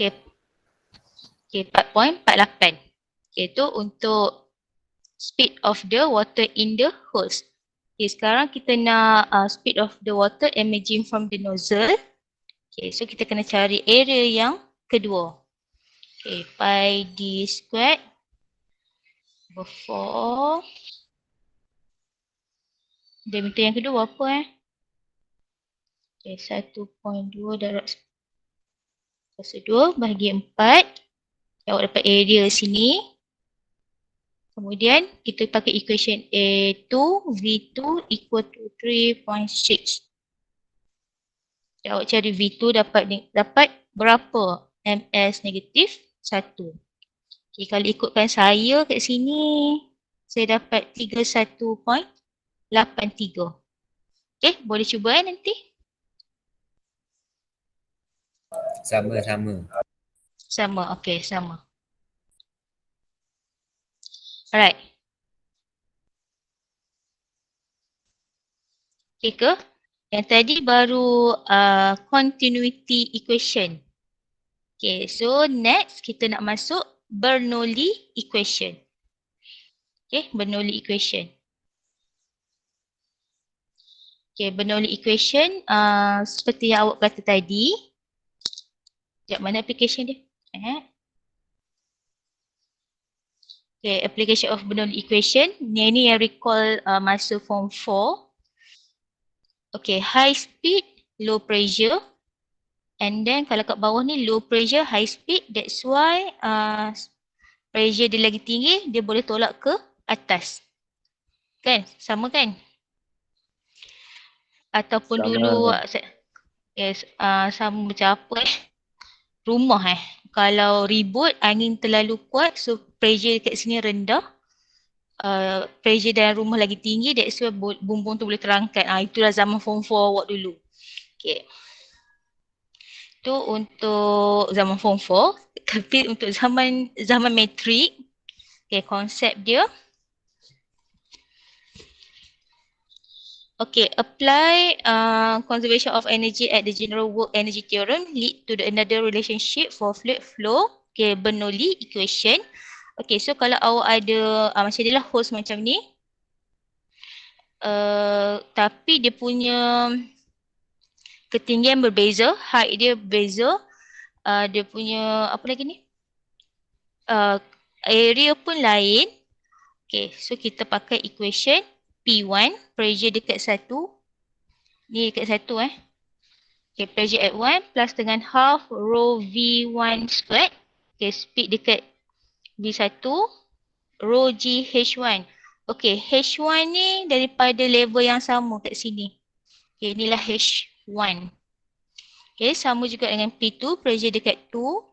Okay. Okay, 4.48. Okay, itu untuk speed of the water in the hose. Okay, sekarang kita nak speed of the water emerging from the nozzle. Okay, so kita kena cari area yang kedua. Okay, pi d squared over 4. Diameter yang kedua apa Okay, 1.2 darab kuasa 2 bahagi 4. Awak dapat area sini. Kemudian kita pakai equation A2, V2 equal to 3.6. Awak cari V2 dapat berapa? MS negatif 1. Okay, kalau ikutkan saya kat sini, saya dapat 31.83. Okay, boleh cuba nanti? Sama-sama. Sama, okay, sama. Alright. Okay ke? Yang tadi baru continuity equation. Okay, so next kita nak masuk Bernoulli equation. Okay, Bernoulli equation. Okay, Bernoulli equation seperti yang awak kata tadi. Sekejap, mana application dia? Okay, application of Bernoulli equation. Ni yang recall masa form 4. Okay, high speed, low pressure. And then kalau kat bawah ni low pressure, high speed. That's why pressure dia lagi tinggi, dia boleh tolak ke atas. Kan? Sama kan? Ataupun Sama. dulu yes, sama macam apa rumah kalau ribut, angin terlalu kuat, so pressure kat sini rendah. Pressure dalam rumah lagi tinggi, that's why bumbung tu boleh terangkat. Itulah zaman form 4 awak dulu. Okay. Itu untuk zaman form 4. Tapi untuk zaman metrik, okay, konsep dia. Okay, apply conservation of energy at the general work energy theorem lead to another relationship for fluid flow. Okay, Bernoulli equation. Okay, so kalau awak ada macam dia lah hose macam ni. Tapi dia punya ketinggian berbeza, height dia berbeza. Dia punya apa lagi ni? Area pun lain. Okay, so kita pakai equation P1, pressure dekat 1. Ni dekat 1 Okay, pressure at 1 plus dengan half rho V1 squared. Okay, speed dekat V1, rho G H1. Okay, H1 ni daripada level yang sama kat sini. Okay, inilah H1. Okay, sama juga dengan P2, pressure dekat 2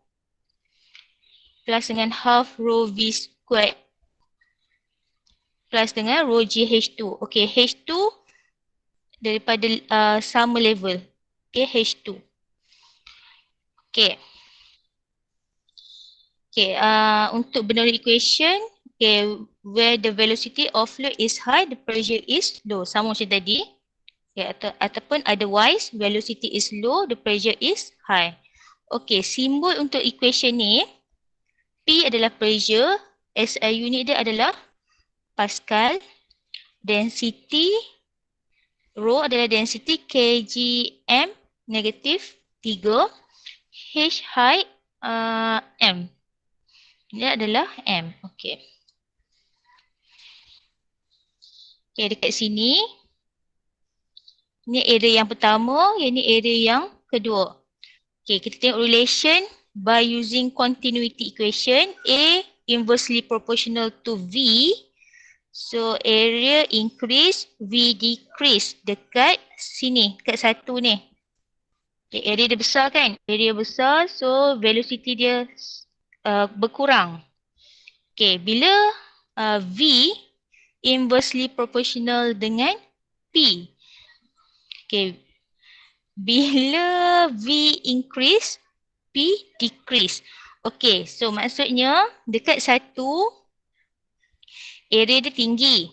plus dengan half rho V squared plus dengan rho G H2. Okay, H2 daripada sama level. Okay, H2. Okay. Okay, untuk Bernoulli equation, okay, where the velocity of fluid is high, the pressure is low. Sama macam tadi. Okay, ataupun otherwise, velocity is low, the pressure is high. Okay, simbol untuk equation ni, P adalah pressure, SI unit dia adalah Pascal, density, rho adalah density, kgm negatif 3, H height m. Dia adalah m. Okay. Okay, dekat sini. Ni area yang pertama, yang ni area yang kedua. Okay, kita tengok relation by using continuity equation. A inversely proportional to V. So, area increase, V decrease dekat sini, dekat 1 ni. Okay, area dia besar kan? Area besar, so velocity dia berkurang. Okay, bila V inversely proportional dengan P. Okay, bila V increase, P decrease. Okay, so maksudnya dekat 1, area dia tinggi.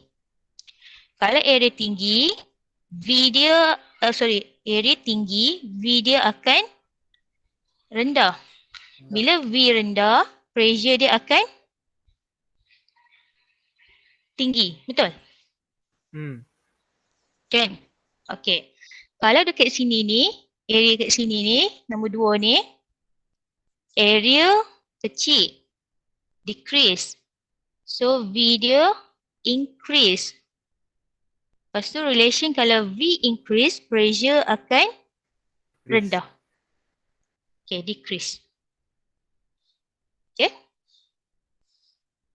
Kalau area tinggi, area tinggi, V dia akan rendah. Bila V rendah, pressure dia akan tinggi. Betul? Kan? Okay. Kalau dekat sini ni, area kat sini ni, nombor 2 ni, area kecil, decrease. So V dia increase. Lepas tu relation kalau V increase, pressure akan rendah. Okay, decrease. Okay.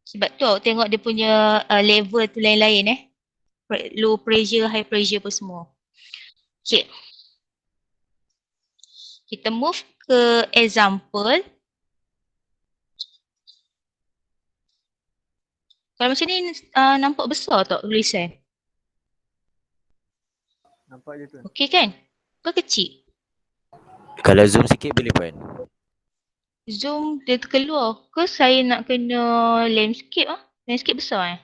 Sebab tu awak tengok dia punya level tu lain-lain Low pressure, high pressure pun semua. Okay. Kita move ke example. Kalau macam ni nampak besar tak tulisan? Nampak je tu. Okey kan? Ke kecil? Kalau zoom sikit boleh puan? Zoom dia terkeluar ke saya nak kena landscape Landscape besar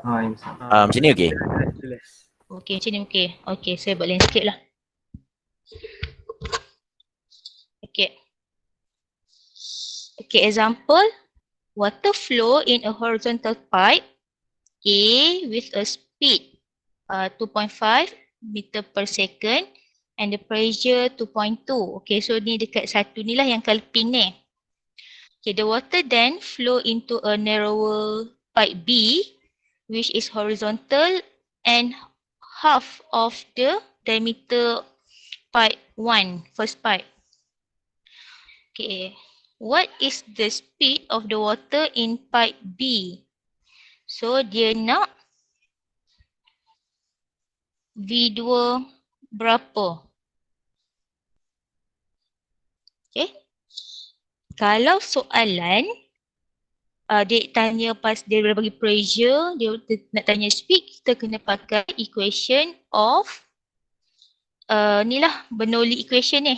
Yang besar. Macam ni okey? Jelas. Okey macam ni okey. Okey saya buat landscape lah. Okey. Okay, example. Water flow in a horizontal pipe A with a speed 2.5 meter per second and the pressure 2.2. Okay, so ni dekat satu ni lah yang colour pink ni. Okay, the water then flow into a narrower pipe B which is horizontal and half of the diameter pipe 1, first pipe. Okay, what is the speed of the water in pipe B? So dia nak V2 berapa? Okay. Kalau soalan dia tanya pas dia bagi pressure, dia nak tanya speed, kita kena pakai equation of ni lah Bernoulli equation ni.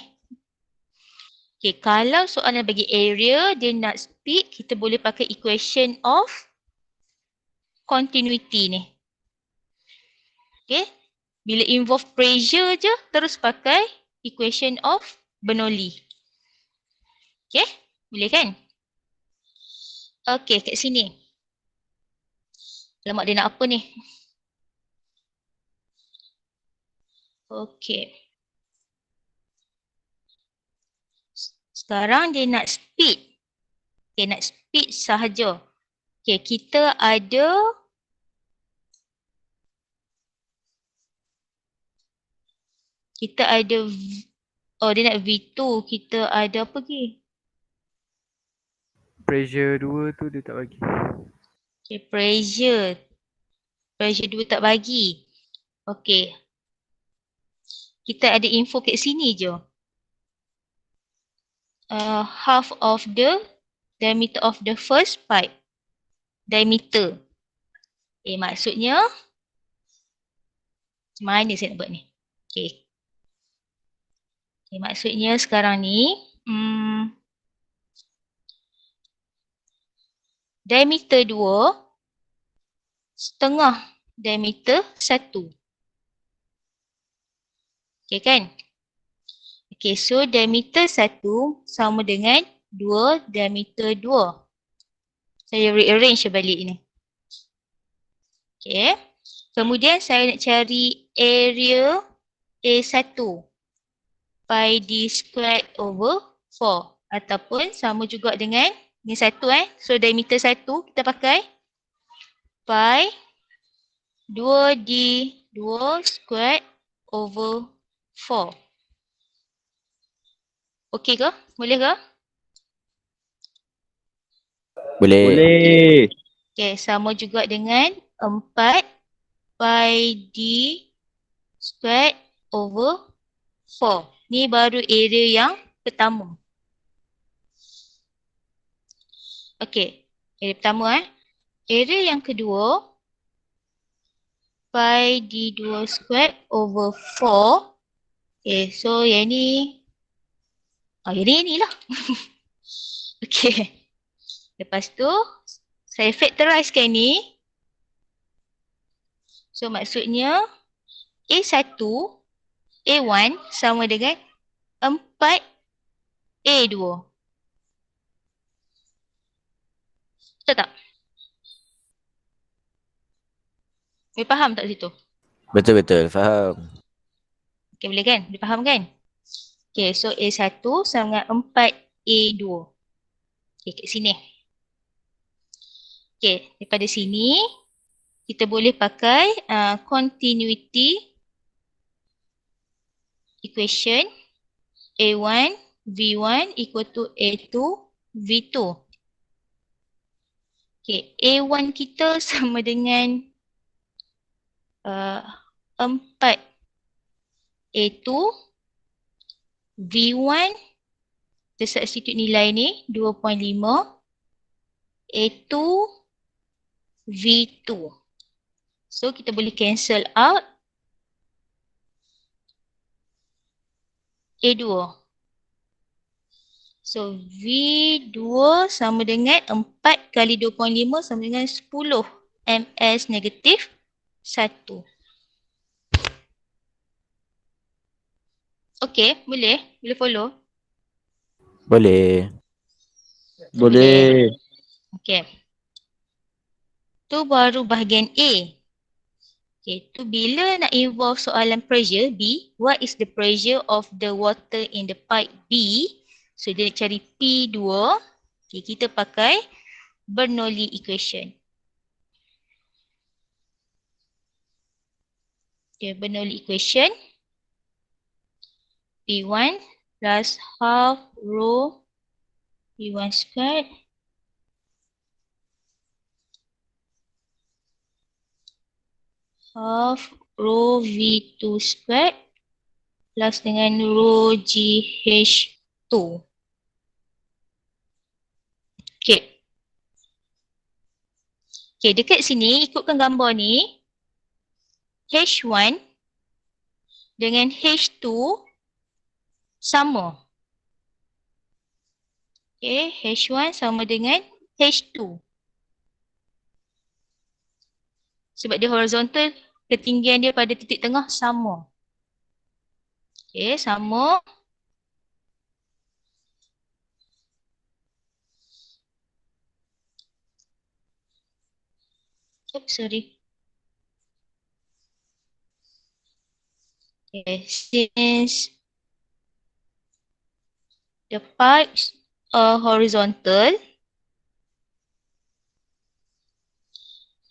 Okay, kalau soalan bagi area, dia nak speed, kita boleh pakai equation of continuity ni. Okay, bila involve pressure je, terus pakai equation of Bernoulli. Okay, boleh kan? Okay, kat sini. Alamak, dia nak apa ni? Okay. Sekarang dia nak speed. Okay, nak speed sahaja. Okay, kita ada dia nak V2. Kita ada apa lagi? Pressure 2 tu dia tak bagi. Okay, pressure 2 tak bagi. Okay. Kita ada info kat sini je. Half of the diameter of the first pipe. Diameter. Maksudnya macam mana saya nak buat ni? Okay. Maksudnya sekarang ni diameter 2 setengah diameter 1. Okay kan? Okay, so diameter 1 sama dengan 2 diameter 2. Saya rearrange balik ni. Okay. Kemudian saya nak cari area A1. Pi d squared over 4. Ataupun sama juga dengan ni 1 So diameter 1 kita pakai pi 2d 2 squared over 4. Okey ke? Boleh ke? Boleh. Okay, sama juga dengan 4 pi d squared over 4. Ni baru area yang pertama. Okay, area pertama Area yang kedua, pi d2 squared over 4. Okay, so yang ni, yang ni lah. Okay. Lepas tu, saya factorizekan ni. So maksudnya, A1, A1 sama dengan 4 A2. Betul tak? Boleh faham tak situ? Betul-betul, faham. Okay, boleh kan? Boleh faham kan? Okay, so A1 sama dengan 4A2. Okay, kat sini. Okay, daripada sini, kita boleh pakai continuity equation A1 V1 equal to A2 V2. Okay, A1 kita sama dengan 4 A2 V1 kita substitute nilai ni 2.5 A2 V2. So kita boleh cancel out A2. So V2 sama dengan 4 kali 2.5 sama dengan 10 ms negatif 1. Okay, boleh? Boleh follow? Boleh. Boleh. Okay. Tu baru bahagian A. Okay, tu bila nak involve soalan pressure B, what is the pressure of the water in the pipe B? So dia nak cari P2. Okay, kita pakai Bernoulli equation. Okay, Bernoulli equation. P1 plus half rho P1 squared half rho V2 squared plus dengan rho GH2. Okay. Okay, dekat sini ikutkan gambar ni. H1 dengan H2 sama. Okay, H1 sama dengan H2. Sebab dia horizontal, ketinggian dia pada titik tengah sama. Okay, sama. Oops, sorry. Okay, since the pipes are horizontal,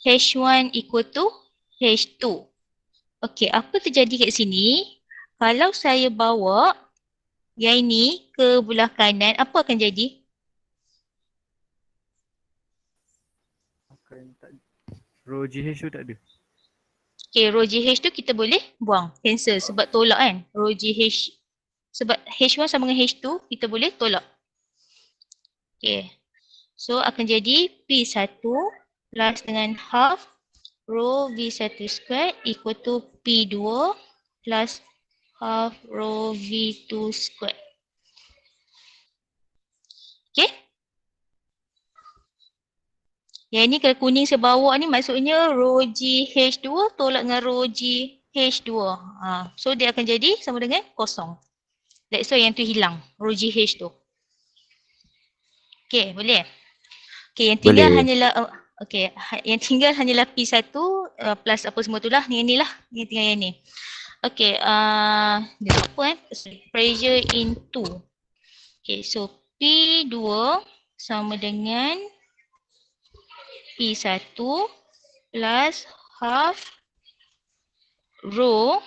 H1 equal to H2. Okay, apa terjadi kat sini? Kalau saya bawa yang ini ke belah kanan, apa akan jadi? Akan tak Rho GH tu tak ada. Okay, rho GH tu kita boleh buang, cancel sebab tolak kan. Rho GH, sebab H1 sama dengan H2, kita boleh tolak. Okay, so akan jadi P1 plus dengan half rho V1 squared equal to P2 plus half rho V2 squared. Okay. Yang ni kalau kuning sebawah ni maksudnya rho GH2 tolak dengan rho GH2. So dia akan jadi sama dengan kosong. That's why yang tu hilang, rho GH tu. Okay, boleh? Okay, yang tinggal Boleh. hanyalah yang tinggal hanyalah P1 plus apa semua tu lah, yang ni lah, yang tinggal yang ni. Okay, dia apa pressure into. Okay, so P2 sama dengan P1 plus half rho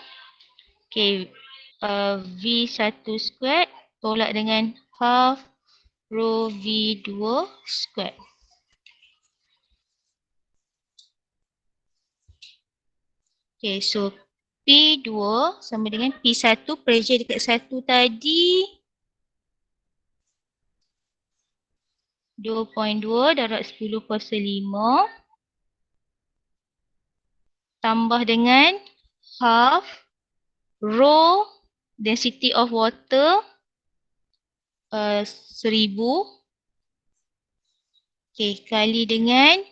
V1 squared tolak dengan half rho V2 squared. Okay, so P2 sama dengan P1, pressure dekat 1 tadi 2.2 darab 10 kuasa 5 tambah dengan half rho density of water 1000 kali dengan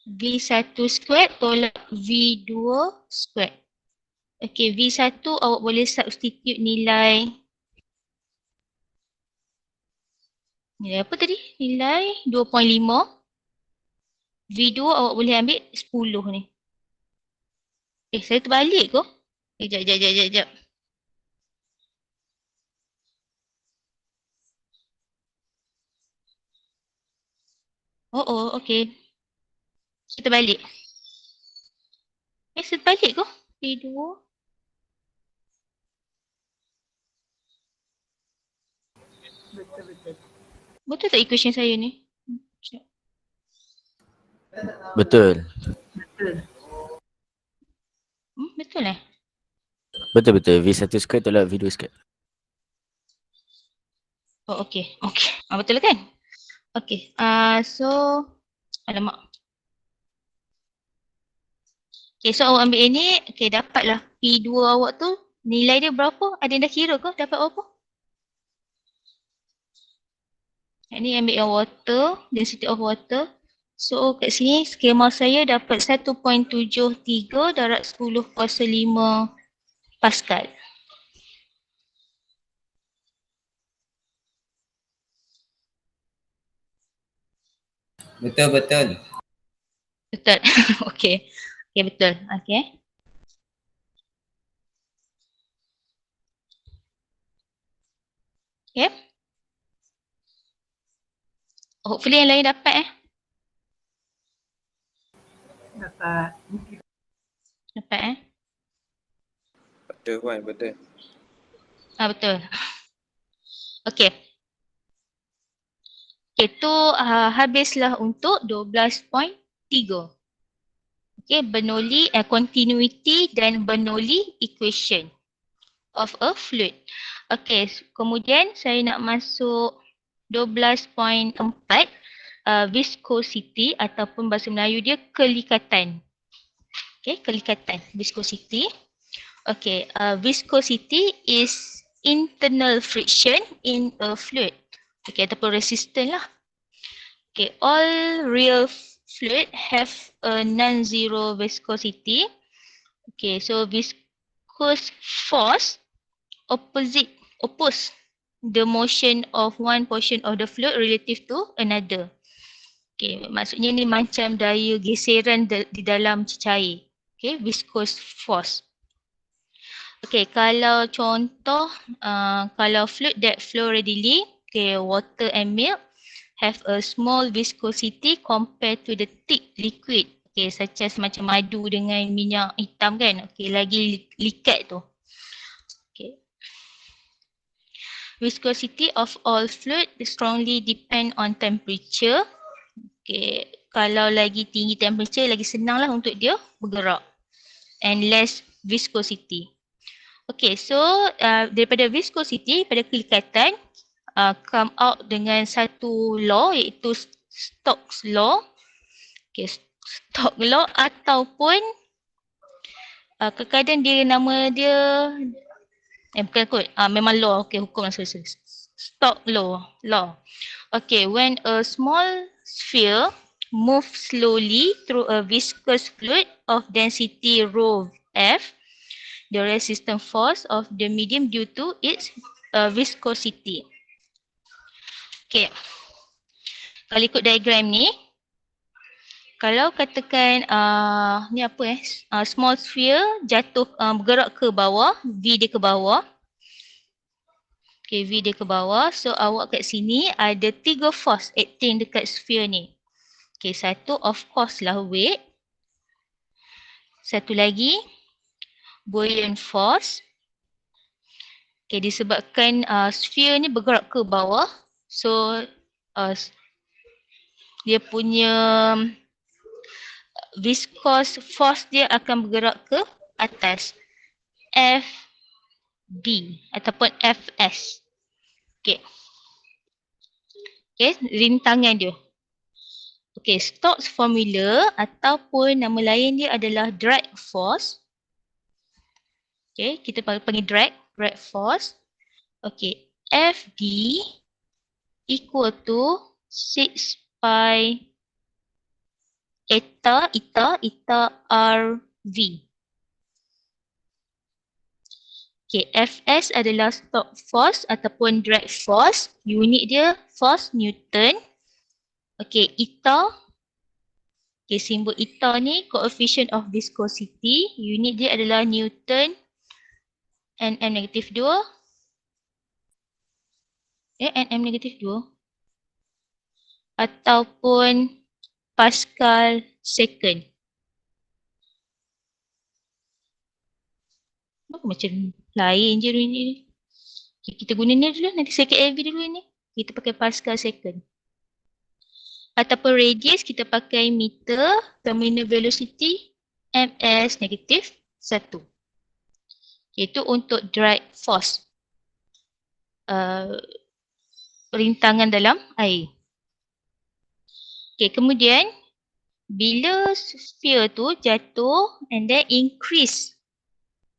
V1 squared tolak V2 squared. V1 awak boleh substitute nilai Nilai apa tadi? Nilai 2.5. V2 awak boleh ambil 10 ni. Saya terbalik ke? Sekejap. Okay. Saya terbalik. Saya terbalik ke? V2. Betul tak equation saya ni? Sekejap. Betul. Betul eh? Betul. V1 square tolak V2 square. Okay. Betul kan? Okay. So, alamak. Okay, so awak ambil ni. Okay, dapatlah P2 awak tu. Nilai dia berapa? Ada yang dah kira ke? Dapat berapa? Ni ambil yang water, density of water. So kat sini skema saya dapat 1.73 darab 10 kuasa 5 Pascal. Betul. Betul. Okay. Okay, betul. Okay. Okay. Hopefully yang lain dapat Dapat Betul Puan, betul. betul. Okay. Okay, tu habislah untuk 12.3. Okay, Bernoulli continuity dan Bernoulli equation of a fluid. Okay, kemudian saya nak masuk 12.4, viscosity ataupun bahasa Melayu dia kelikatan. Okay, kelikatan, viscosity. Okay, viscosity is internal friction in a fluid. Okay, ataupun resistant lah. Okay, all real fluid have a non-zero viscosity. Okay, so viscous force oppose the motion of one portion of the fluid relative to another. Okay, maksudnya ni macam daya geseran di dalam cecair. Okay, viscous force. Okay, kalau contoh, kalau fluid that flow readily, okay, water and milk have a small viscosity compared to the thick liquid. Okay, such as macam madu dengan minyak hitam kan. Okay, lagi likat tu. Okay. Viscosity of all fluid strongly depend on temperature. Okay, kalau lagi tinggi temperature, lagi senanglah untuk dia bergerak. And less viscosity. Okay, so daripada viscosity, pada kelikatan, come out dengan satu law iaitu Stokes law. Okay, Stokes law ataupun kadang-kadang dia nama dia bukan kot, memang law. Okay, hukum lah, sorry. Stokes law. Okay, when a small sphere moves slowly through a viscous fluid of density rho F, the resistance force of the medium due to its viscosity. Okay. Kalau ikut diagram ni, kalau katakan ni apa small sphere jatuh bergerak ke bawah, V dia ke bawah. Okay, V dia ke bawah. So awak kat sini ada 3 force acting dekat sphere ni. Okay, satu of course lah weight. Satu lagi buoyant force. Okay, disebabkan sphere ni bergerak ke bawah. So dia punya viscous force dia akan bergerak ke atas. FD ataupun FS. Okay. Okay, rintangan dia. Okay, Stokes formula ataupun nama lain dia adalah drag force. Okay, kita panggil drag force. Okay, FD equal to 6 pi eta RV. Okay, Fs adalah stock force ataupun drag force. Unit dia force Newton. Okay, eta. Okay, simbol eta ni coefficient of viscosity. Unit dia adalah Newton. Nm negatif 2. Nm negatif 2. Ataupun Pascal second. Oh, macam lain je ni. Okay, kita guna ni dulu. Nanti second LV dulu ni. Kita pakai Pascal second. Ataupun radius kita pakai meter. Terminal velocity ms negatif 1. Itu untuk drag force. Rintangan dalam air. Okay, kemudian bila sphere tu jatuh and then increase.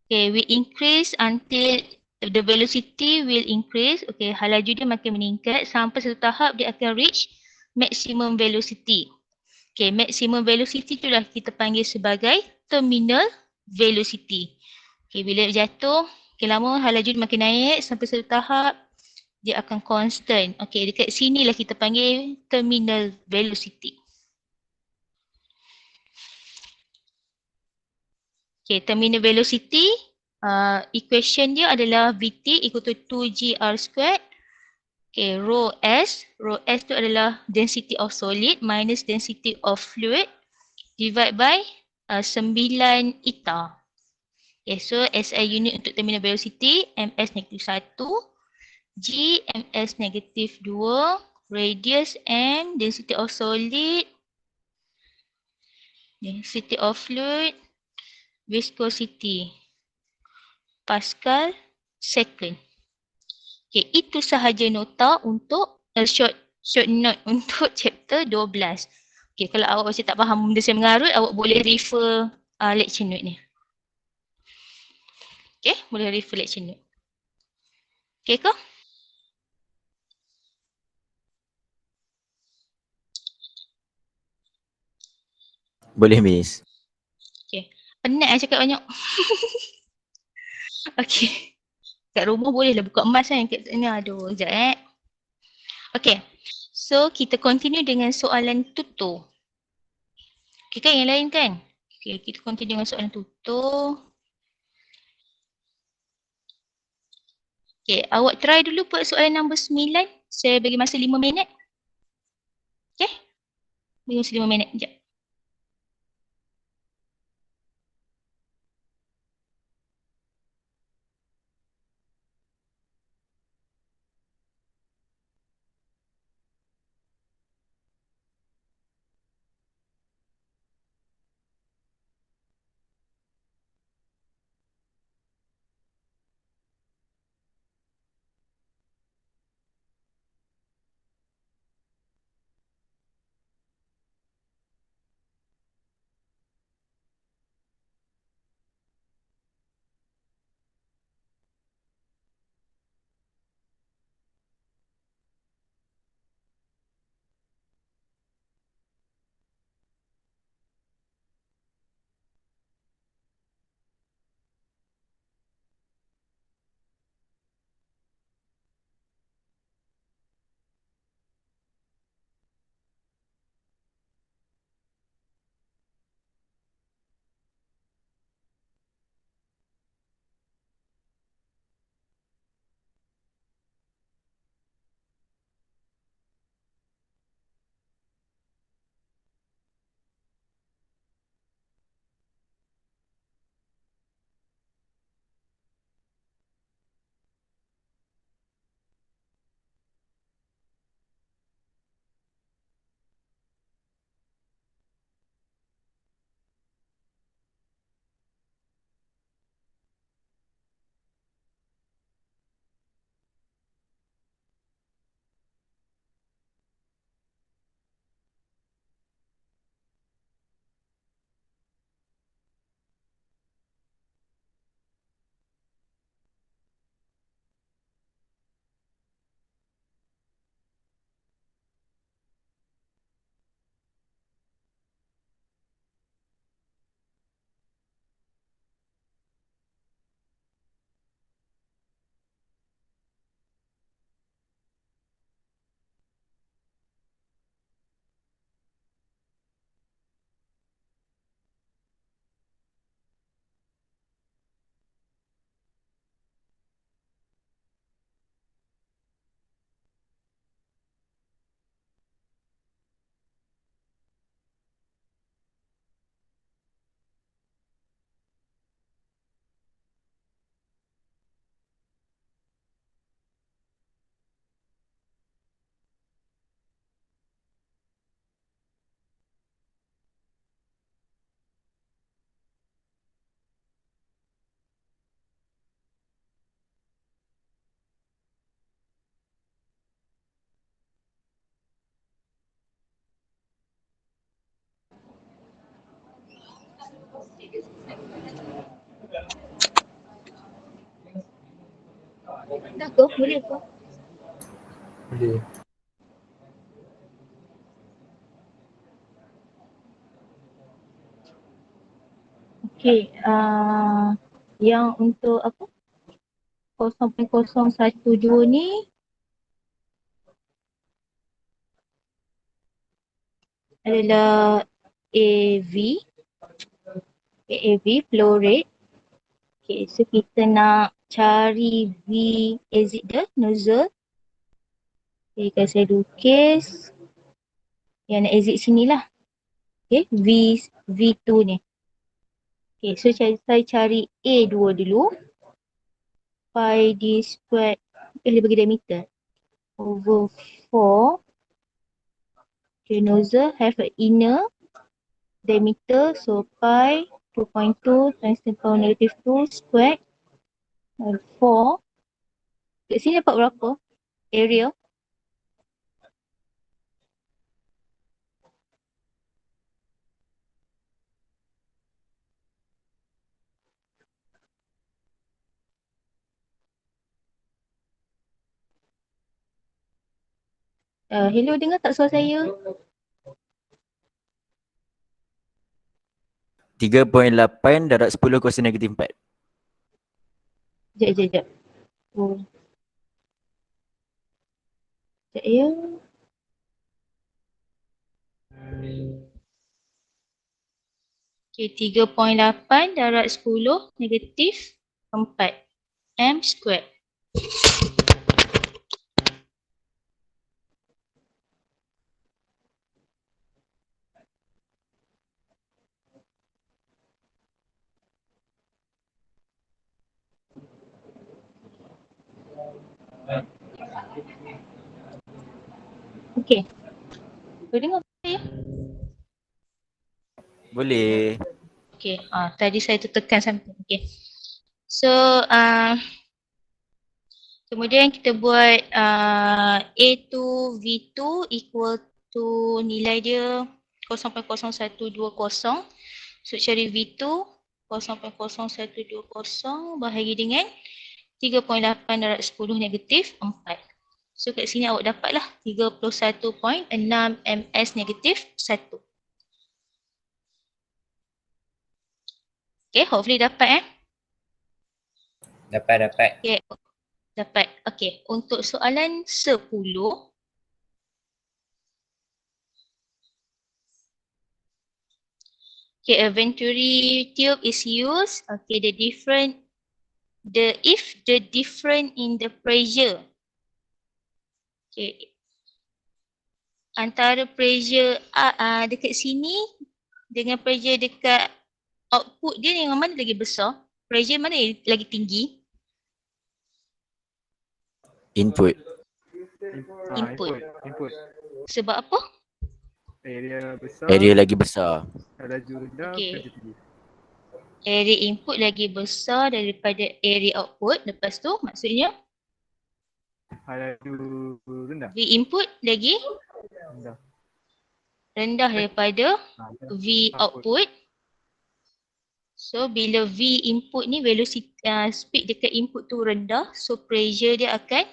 Okay, we increase until the velocity will increase. Okay, laju dia makin meningkat sampai satu tahap dia akan reach maximum velocity. Okay, maximum velocity itulah kita panggil sebagai terminal velocity. Okay, bila jatuh, okay, lama laju dia makin naik sampai satu tahap dia akan constant. Okay, dekat sinilah kita panggil terminal velocity. Okay, terminal velocity, equation dia adalah Vt equal to 2gr squared. Okay, rho s tu adalah density of solid minus density of fluid divide by 9 eta. Okay, so SI unit untuk terminal velocity, ms negatif 1, g ms negatif 2, radius m, density of solid, density of fluid, viscosity, Pascal second. Okay, itu sahaja nota untuk short note untuk chapter 12. Okay, kalau awak masih tak faham benda saya mengarut, awak boleh refer lecture note ni. Okay, boleh refer lecture note. Okay ke? Boleh Miss. Okay, penat saya cakap banyak. Okay. Kat rumah bolehlah buka emas kan. Kat sini aduh, sekejap Okay. So, kita continue dengan soalan tutur. Okay kan yang lain kan? Okay, kita continue dengan soalan tutur. Okay, awak try dulu buat soalan nombor 9. Saya bagi masa 5 minit. Okay? Bagi masa 5 minit. Sekejap. Dah ke? Boleh ke? Boleh. Okay, yang untuk apa? 0.012 ni adalah AV, AAV, flow rate. Okay, so kita nak cari V exit the nozzle. Okay, kalau saya lukis yang nak exit sini lah. Okay, V2 ni. Okay, so saya cari A2 dulu. Pi D squared, dia bagi diameter. Over 4. Okay, nozzle have an inner diameter. So pi 2.2 times 10 power negative 2 squared. 4. Kat sini dapat berapa? Area. Hello, dengar tak suara saya? 3.8 darab 10 kuasa negatif 4. Sekejap. Oh. Sekejap ya. Okay, 3.8 darab 10 negatif 4 m squared. Okay. Boleh dengar saya? Boleh. Okay, tadi saya tertekan sampai. Okay. So, kemudian kita buat A2 V2 equal to nilai dia 0.0120. So, cari V2 0.0120 bahagi dengan 3.8 darab 10 negatif 4. So, kat sini awak dapatlah 31.6 ms negatif 1. Okay, hopefully dapat Dapat. Okay, dapat. Okay, untuk soalan 10. Okay, a venturi tube is used. Okay, if the difference in the pressure. Okay, antara pressure dekat sini dengan pressure dekat output dia yang mana lagi besar? Pressure mana yang lagi tinggi? Input. Input. Sebab apa? Area besar. Area lagi besar. Laju rendah. Okey. Pressure tinggi. Area input lagi besar daripada area output. Lepas tu maksudnya Laju rendah. V input lagi Rendah. rendah daripada Rendah. V output. So bila V input ni velocity speed dekat input tu rendah, so pressure dia akan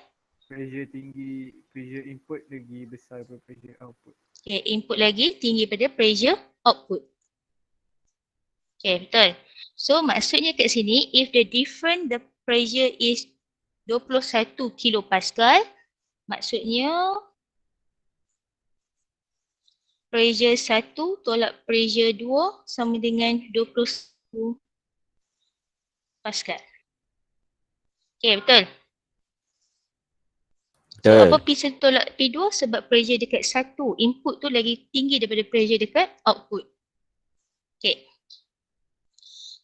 Pressure tinggi. Pressure input lagi besar daripada pressure output. input lagi tinggi daripada pressure output. Okay, betul. So maksudnya kat sini if the pressure is 21 kilopascal, maksudnya pressure 1 tolak pressure 2 sama dengan 21 pascal. Okay, betul. So Betul. apa P1 tolak P2 sebab pressure dekat 1 input tu lagi tinggi daripada pressure dekat output. Okay.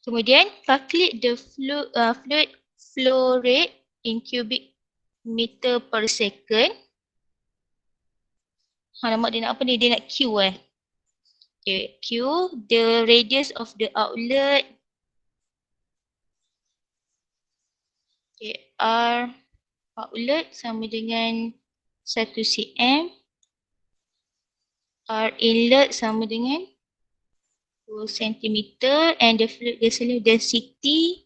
Kemudian calculate the fluid flow rate in cubic meter per second. Alamak, dia nak apa ni? Dia nak Q Okay, Q, the radius of the outlet. Okay, R outlet sama dengan 1 cm. R inlet sama dengan 2 cm and the fluid gasoline density.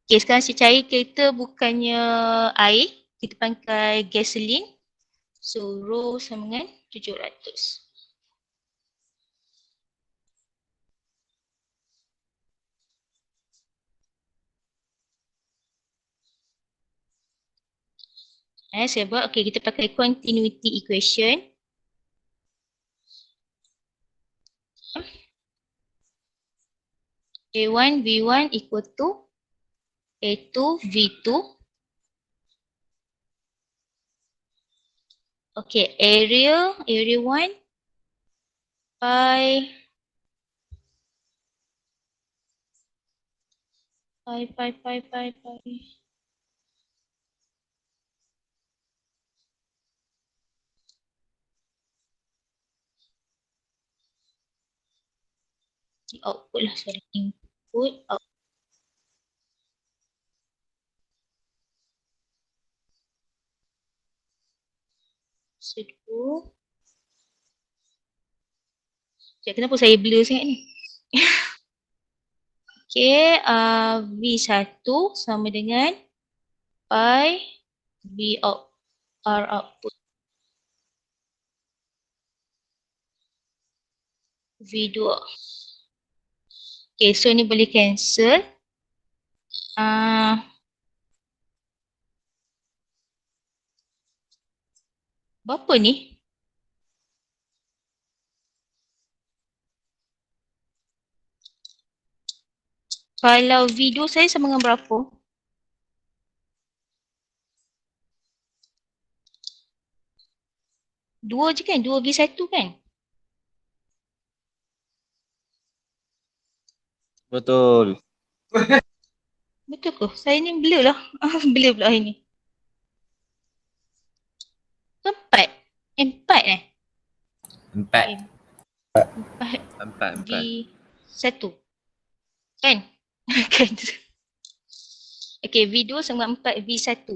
Okay, sekarang saya cari kereta bukannya air. kita pakai gasoline. So rho sama dengan 700. Saya buat, okay, kita pakai continuity equation. A1 V1 equal to A2 V2. Okay, area 1 pi output lah, sorry, input out. Sedu. Kenapa saya blur sangat ni? Okay, V1 sama dengan pi V out, R output. V2. Okay, so ni boleh cancel. Berapa ni? Kalau V2 saya sama dengan berapa? Dua je kan? 2V1 kan? Betul. Betul ke? Saya ni blur lah. Blur pula hari ni. Empat? Empat eh? Empat. Empat Empat. V1. Kan? Kan? Okay, V2 sama 4 V1.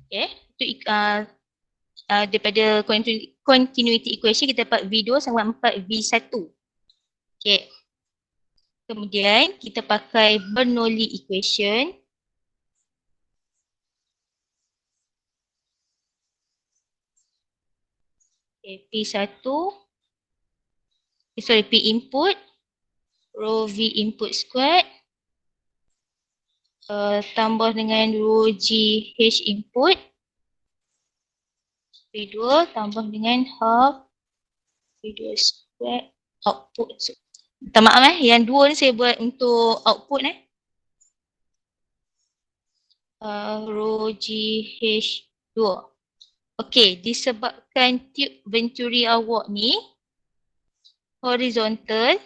Okay, itu daripada continuity equation kita dapat V2 sama 4 V1. Okay. Kemudian kita pakai Bernoulli equation. Okay, P1, P input, rho V input squared, tambah dengan rho G H input, P2 tambah dengan half P2 squared output. Minta maaf yang dua ni saya buat untuk output rho G H 2. Okey, disebabkan tube venturi awak ni horizontal.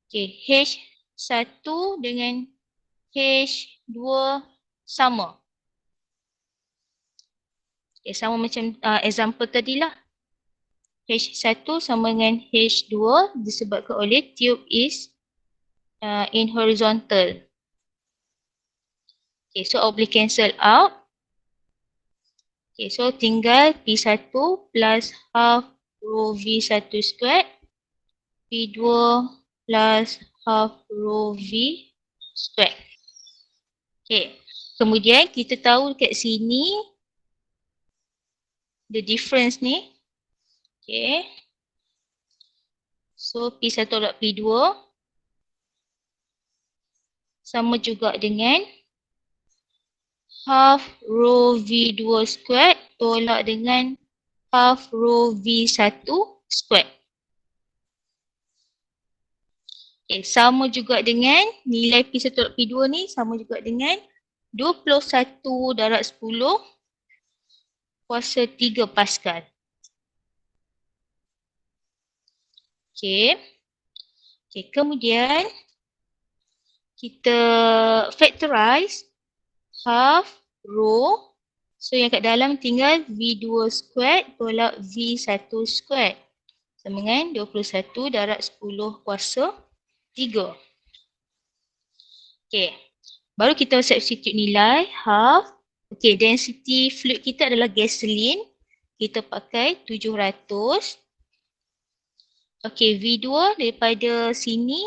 Okey, H1 dengan H2 sama. Okay, sama macam example tadilah. H1 sama dengan H2 disebabkan oleh tube is in horizontal. Okay, so boleh cancel out. Okay, so tinggal P1 plus half rho V1 squared, P2 plus half rho V squared. Okay, kemudian kita tahu dekat sini the difference ni. Okay, so P1 tolak P2 sama juga dengan half rho V2 squared tolak dengan half rho V1 squared. Okay, sama juga dengan nilai P1 tolak P2 ni sama juga dengan 21 darab 10 kuasa 3 Pascal. Okay. Okay, kemudian kita factorize half rho. So yang kat dalam tinggal V2 squared tolak V1 squared. Sama dengan 21 darab 10 kuasa 3. Okay. Baru kita substitute nilai half. Okay, density fluid kita adalah gasoline. Kita pakai 700. Okay, V2 daripada sini.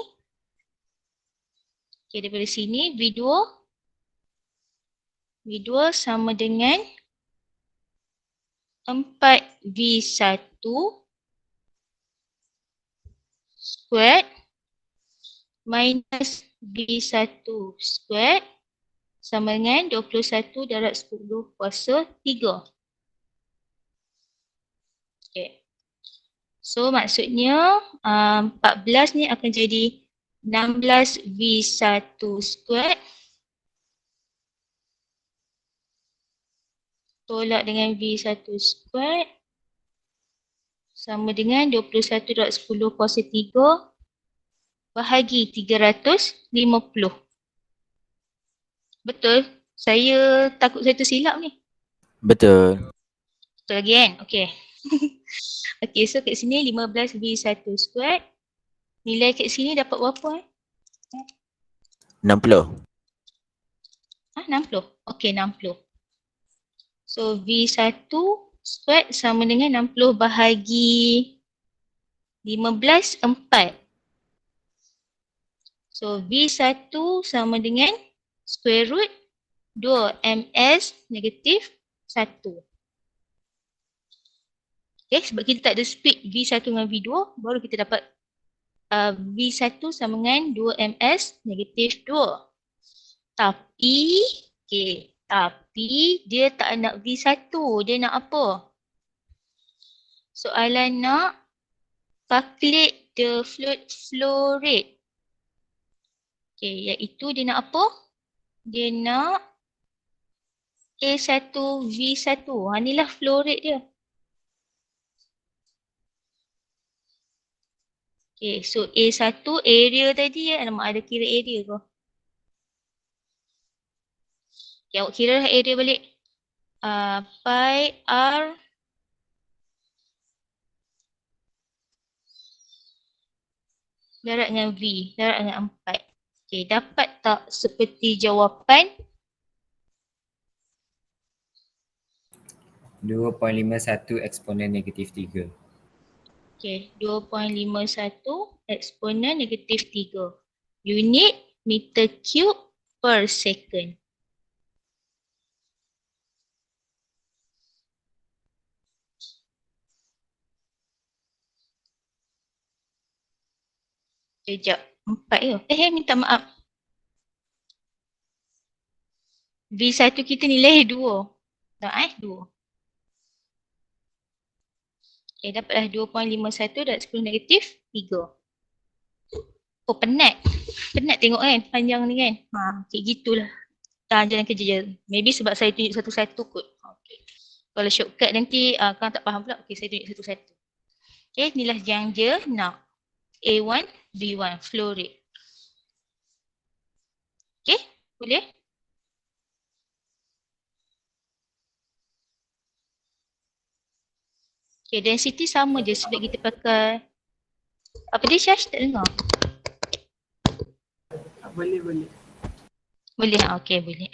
Okay, daripada sini V2 sama dengan 4V1 squared minus V1 squared sama dengan 21 darab 10 kuasa 3. Okay. So maksudnya 14 ni akan jadi 16V1 squared tolak dengan V1 squared sama dengan 21 darab 10 kuasa 3 bahagi 350. Betul? Saya takut saya tersilap ni. Betul. Betul lagi kan? Okay. Okay, so kat sini 15V1 squared. Nilai kat sini dapat berapa 60. 60. Okay, 60. So V1 squared sama dengan 60 bahagi 15, 4. So V1 sama dengan square root 2ms negatif 1. Okay, sebab kita tak ada split V1 dengan V2, baru kita dapat V1 sama dengan 2ms negatif 2. Tapi, dia tak nak V1, dia nak apa? Soalan nak calculate the flow rate. Okay, iaitu dia nak apa? Dia nak A1V1. Inilah flow rate dia. Okay, so A1 area tadi ada kira area ke? Okay, awak kira area balik. Pi R darab dengan V, darab dengan 4. Okay, dapat tak seperti jawapan? 2.51 eksponen negatif 3. Okay, 2.51 eksponen negatif 3. Unit meter cube per second. Sekejap, 4 ke? Minta maaf. V1 kita nilai 2. Tak 2. Okay, dapatlah 2.51 darab 10 negatif 3. Oh, penat. Penat tengok kan, panjang ni kan. Okay, gitulah. Jalan kerja je. Maybe sebab saya tunjuk satu-satu kot. Okay. Kalau shortcut nanti, korang tak faham pula. Okay, saya tunjuk satu-satu. Okay, inilah yang dia nak. A1, B1, flow rate. Okay, boleh? Okay, density sama je sebab kita pakai apa dia Syash? Tak dengar? Boleh. Boleh? Okay, boleh.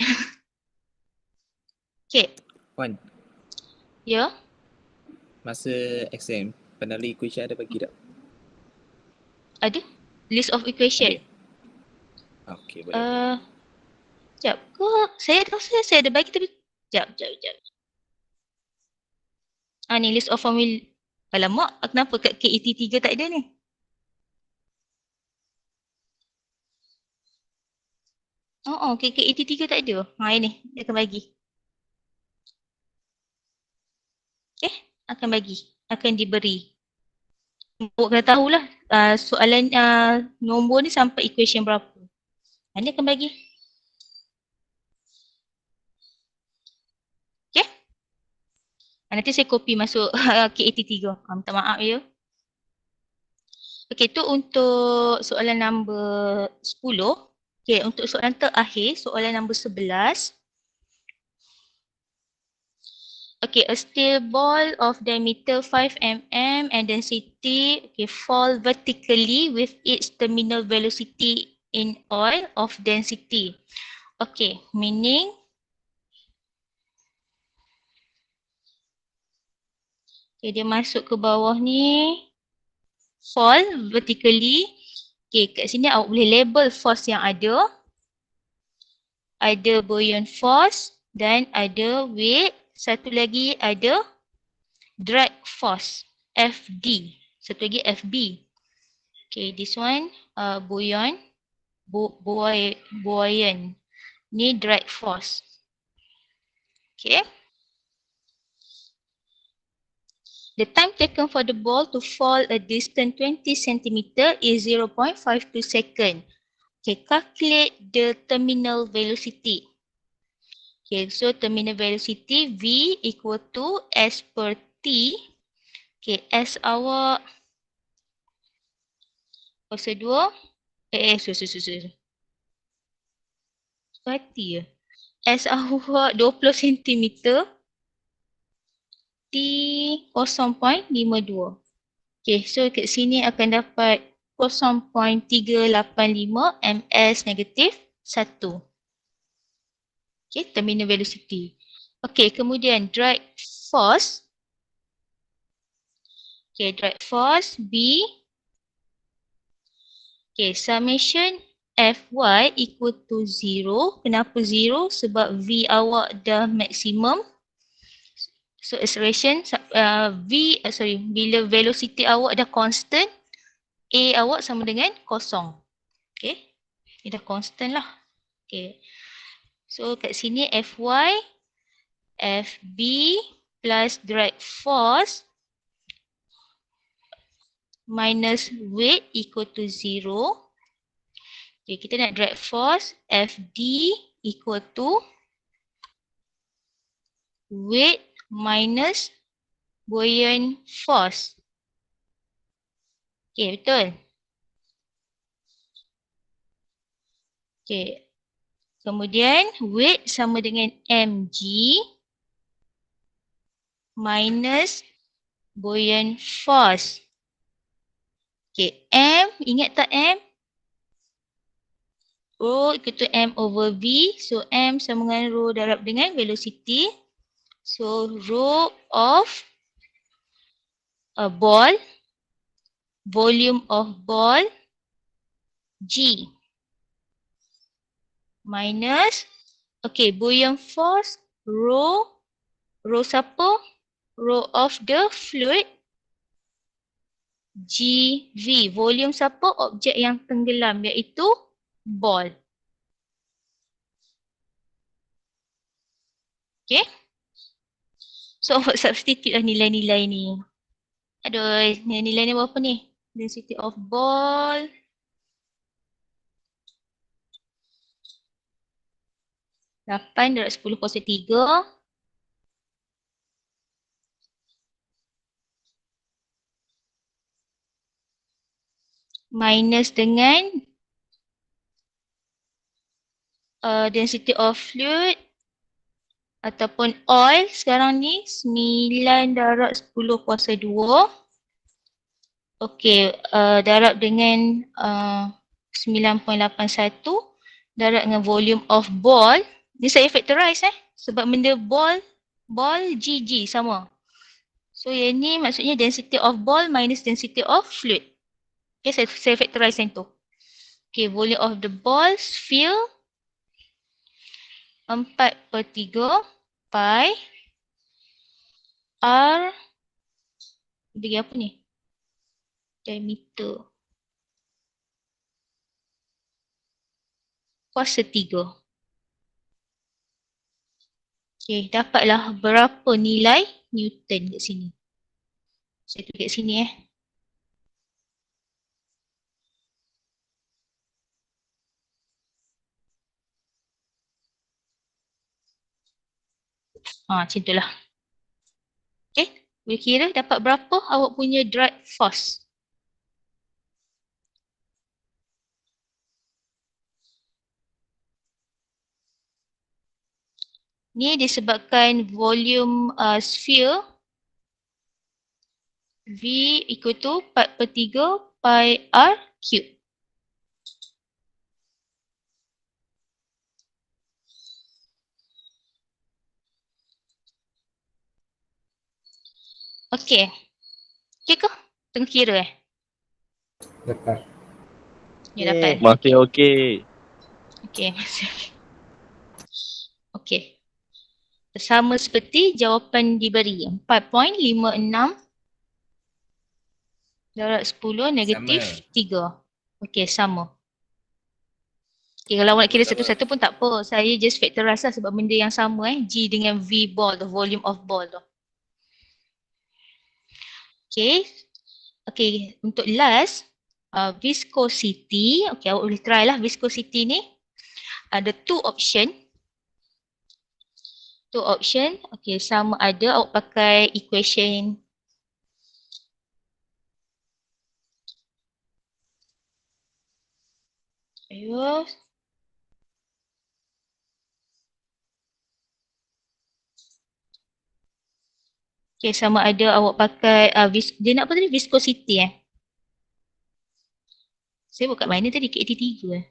Okay, Wan, ya. masa exam, penali equation ada bagi tak? Ada? List of equation. Okay, boleh. Sekejap. Saya rasa saya ada bagi tapi sekejap. Ni list of formula. Alamak, kenapa kat KET 3 tak ada ni? KET 3 tak ada. Ini dia akan bagi. Okay, akan bagi. Akan diberi. Awak kena tahulah soalan nombor ni sampai equation berapa. Dia akan bagi. Okay. Nanti saya copy masuk KET 3. Minta maaf ya. Okay, tu untuk soalan nombor 10. Okay, untuk soalan terakhir, soalan nombor 11. Okay, a steel ball of diameter 5 mm and density fall vertically with its terminal velocity in oil of density. Okay, meaning dia masuk ke bawah ni, fall vertically. Okay, kat sini awak boleh label force yang ada. ada buoyant force dan ada weight. Satu lagi ada drag force, FD. Satu lagi FB. Okay, this one buoyant, buoyant. Ni drag force. Okay. The time taken for the ball to fall a distance 20 cm is 0.52 second. Okay, calculate the terminal velocity. Okay, so terminal velocity V equal to S per T. Okay, S awak kuasa 2. Berarti ya. S awak 20 cm. T 0.52. Okay, so kat sini akan dapat 0.385 ms negatif 1. Okay, terminal velocity. Okay, kemudian drag force. Okay, drag force B. Okay, summation Fy equal to 0. Kenapa 0? Sebab V awak dah maksimum. So acceleration bila velocity awak dah constant, A awak sama dengan kosong. Okay, dia dah constant lah. Okay, so kat sini Fy, Fb plus drag force minus weight equal to 0. Okay, kita nak drag force Fd equal to weight minus buoyant force. Okay, betul. Okay. Kemudian weight sama dengan mg minus buoyant force. Okay, m, ingat tak m? Rho equal to m over v. So m sama dengan rho darab dengan velocity. So rho of a ball, volume of ball, G. Minus, okay, buoyant force, rho siapa? Rho of the fluid, GV. Volume siapa? Objek yang tenggelam, iaitu ball. Okay. So, substitute lah nilai-nilai ni. Aduh, nilai ni berapa ni? Density of ball. Lapan darab 10 kuasa 3. Minus dengan density of fluid ataupun oil sekarang ni 9 darab 10 kuasa 2. Okey, darab dengan 9.81 darab dengan volume of ball. Ni saya factorize sebab benda ball GG sama. So yang ni maksudnya density of ball minus density of fluid. Okay, saya factorize yang tu. Okay, volume of the ball sphere 4/3 pi R bagi apa ni? Diameter kuasa 3. Okay, dapatlah berapa nilai Newton kat sini. Saya tulis kat sini macam itulah. Okay, boleh kira dapat berapa awak punya drag force. Ni disebabkan volume sphere V equal to 4/3 pi R cube. Okay. Okay ke? Tengah kira Dapat. Ya dapat. Masih okey. Okay, masih. Okey. Sama seperti jawapan diberi. 4.56 darab 10 negatif 3. Okey, sama. Okay, kalau awak nak kira satu-satu pun tak apa. Saya just factorize lah sebab benda yang sama G dengan V ball, the volume of ball tu. Okay. Okay, untuk last, viscosity. Okay, awak boleh try lah viscosity ni. Ada two option. Okay, sama ada awak pakai equation. Ayuh. Okay, sama ada awak pakai, dia nak apa tadi? Viscosity Saya buat kat mana tadi? Kat 83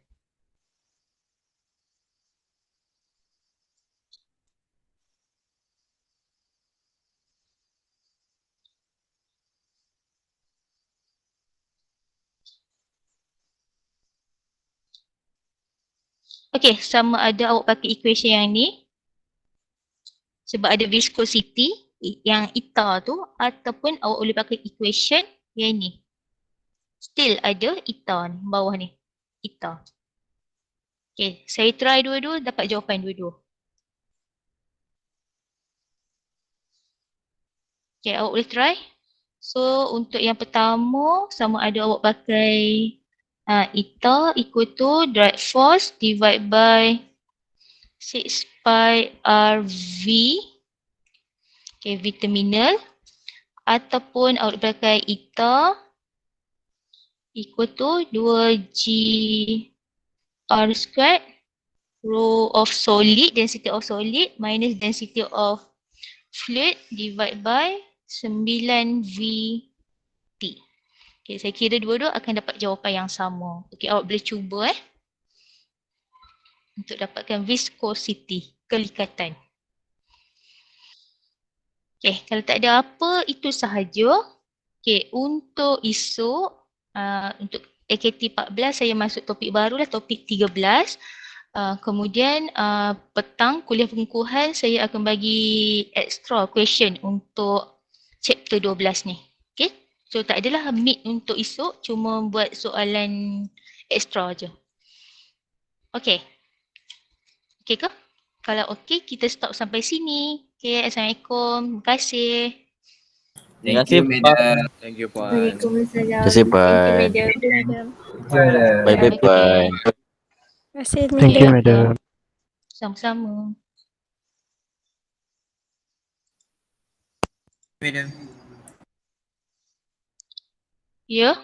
Okay, sama ada awak pakai equation yang ni. Sebab ada viscosity yang eta tu, ataupun awak boleh pakai equation yang ni. Still ada eta ni, bawah ni. Eta. Okay, saya try dua-dua, dapat jawapan dua-dua. Okay, awak boleh try. So, untuk yang pertama, sama ada awak pakai eta equal to drag force divide by 6 pi RV. Okay, V terminal. Ataupun awak pakai eta equal to 2G R squared rho of solid, density of solid minus density of fluid divide by 9VT. Okay, saya kira dua-dua akan dapat jawapan yang sama. Okay, awak boleh cuba untuk dapatkan viscosity, kelikatan. Okay, kalau tak ada apa, itu sahaja. Okay, untuk esok, untuk AKT 14 saya masuk topik baru lah, topik 13. Kemudian petang kuliah pengukuhan saya akan bagi extra question untuk chapter 12 ni. Okay, so tak adalah meet untuk esok, cuma buat soalan extra je. Okay. Okay ke? Kalau okay, kita stop sampai sini. Okay, Assalamualaikum. Terima kasih. Terima kasih, madam. Thank you, Puan. Waalaikumsalam. Terima kasih, Puan. Thank you, madam. Bye-bye, Puan. Terima kasih, Thank you, madam. Sama-sama. Madam. Ya.